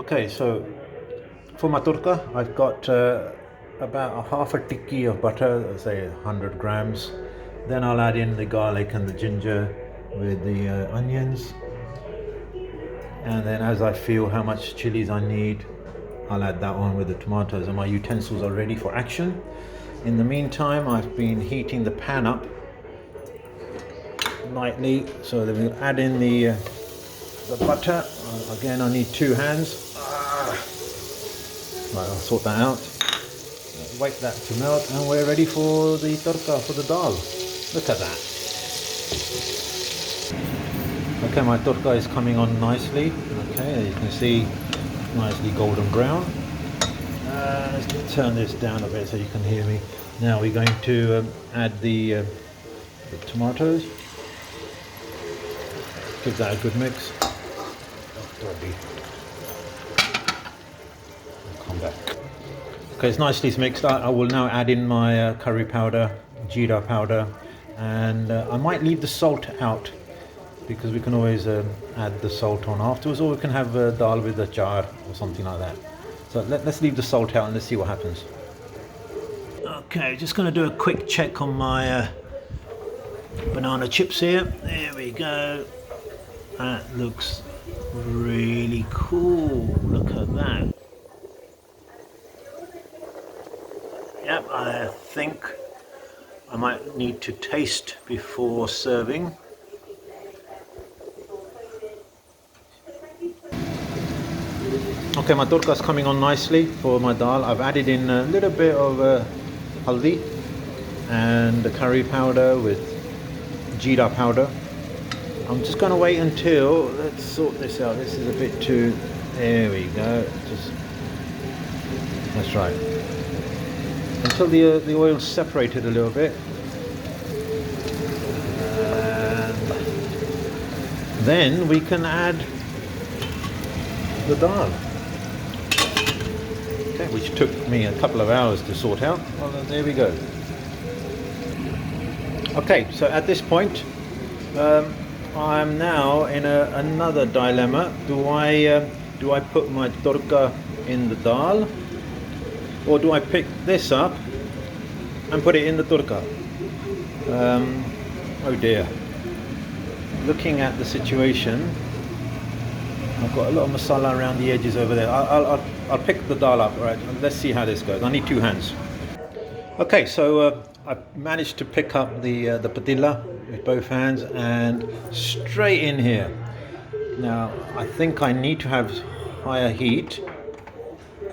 Okay, so for my turka, I've got about a half a tikki of butter, say 100 grams. Then I'll add in the garlic and the ginger with the onions. And then as I feel how much chilies I need, I'll add that on with the tomatoes, and my utensils are ready for action. In the meantime, I've been heating the pan up lightly so that we'll add in the butter. Again, I need two hands. Right, I'll sort that out. Wait that to melt, and we're ready for the tadka, for the dal. Look at that. Okay, my tadka is coming on nicely. Okay, as you can see, nicely golden brown. Let's turn this down a bit so you can hear me. Now we're going to add the tomatoes. Give that a good mix. Come back. Okay, it's nicely mixed. I will now add in my curry powder, jeera powder, and I might leave the salt out because we can always add the salt on afterwards, or we can have dal with a jar or something like that. So let's leave the salt out and let's see what happens. Okay, just going to do a quick check on my banana chips here. There we go. That looks really cool. Look at that. Yep, I think I might need to taste before serving. Okay, my tadka's coming on nicely for my dal. I've added in a little bit of haldi and the curry powder with jeera powder. I'm just going to wait until, let's sort this out. This is a bit too, there we go. That's right. Until the oil's separated a little bit. And then we can add the dal. Okay, which took me a couple of hours to sort out. Well, there we go. Okay, so at this point, I'm now in another dilemma. Do I put my tadka in the dal, or do I pick this up and put it in the tadka? Oh dear. Looking at the situation, I've got a lot of masala around the edges over there. I'll pick the dal up. All right, let's see how this goes. I need two hands. Okay, so I managed to pick up the padilla with both hands and straight in here. Now I think I need to have higher heat.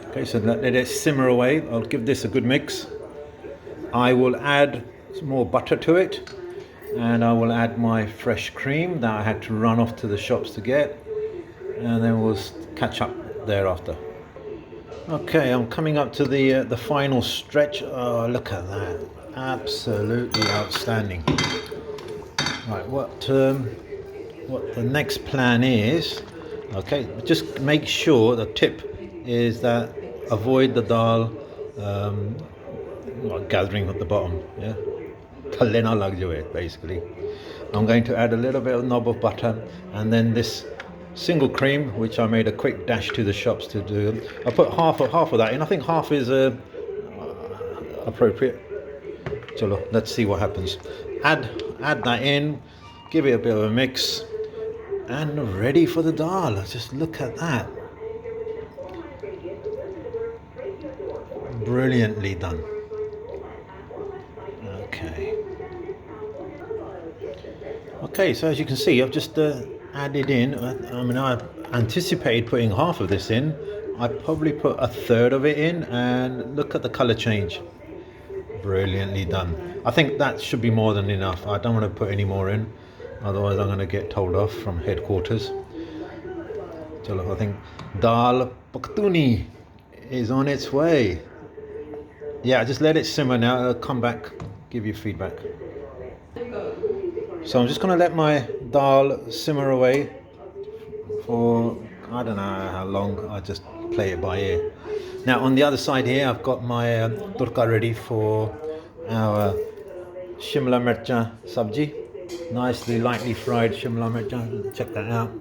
Okay, so let it simmer away. I'll give this a good mix. I will add some more butter to it, and I will add my fresh cream that I had to run off to the shops to get, and then we'll catch up thereafter. Okay, I'm coming up to the final stretch. Oh, look at that. Absolutely outstanding. Right, what the next plan is, okay, just make sure, the tip is that avoid the dal gathering at the bottom, yeah? Thalle na lag jaye, basically. I'm going to add a little bit of knob of butter, and then this single cream, which I made a quick dash to the shops to do. I put half of that in. I think half is appropriate. Chalo, let's see what happens. Add that in, give it a bit of a mix, and ready for the dal. Just look at that. Brilliantly done. Okay, so as you can see, I've just added in, I mean, I anticipated putting half of this in. I probably put a third of it in, and look at the color change. Brilliantly done. I think that should be more than enough. I don't want to put any more in, otherwise I'm going to get told off from headquarters. So I think Dal Pakhtooni is on its way. Yeah, just let it simmer now. I'll come back, give you feedback. So I'm just going to let my dal simmer away for, I don't know how long. I just play it by ear. Now on the other side here, I've got my tadka ready for our shimla mircha sabji. Nicely lightly fried shimla mircha. Check that out.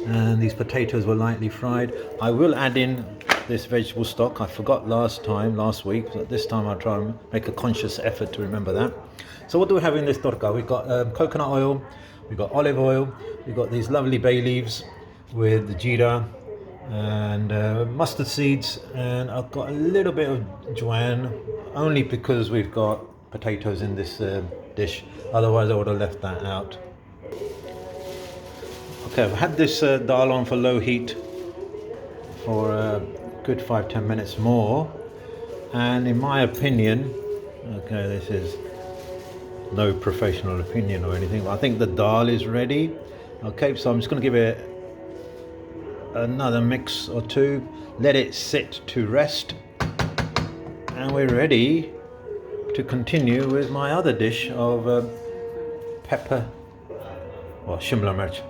and these potatoes were lightly fried. I will add in this vegetable stock. I forgot last week, but this time I'll try and make a conscious effort to remember that. So what do we have in this torka? We've got coconut oil, we've got olive oil, we've got these lovely bay leaves with the jeera and mustard seeds, and I've got a little bit of jwan, only because we've got potatoes in this dish, otherwise I would have left that out. Okay, I've had this dal on for low heat for a good 5-10 minutes more, and in my opinion, okay, this is no professional opinion or anything, but I think the dal is ready. Okay, so I'm just going to give it another mix or two, let it sit to rest, and we're ready to continue with my other dish of pepper or shimla mirch.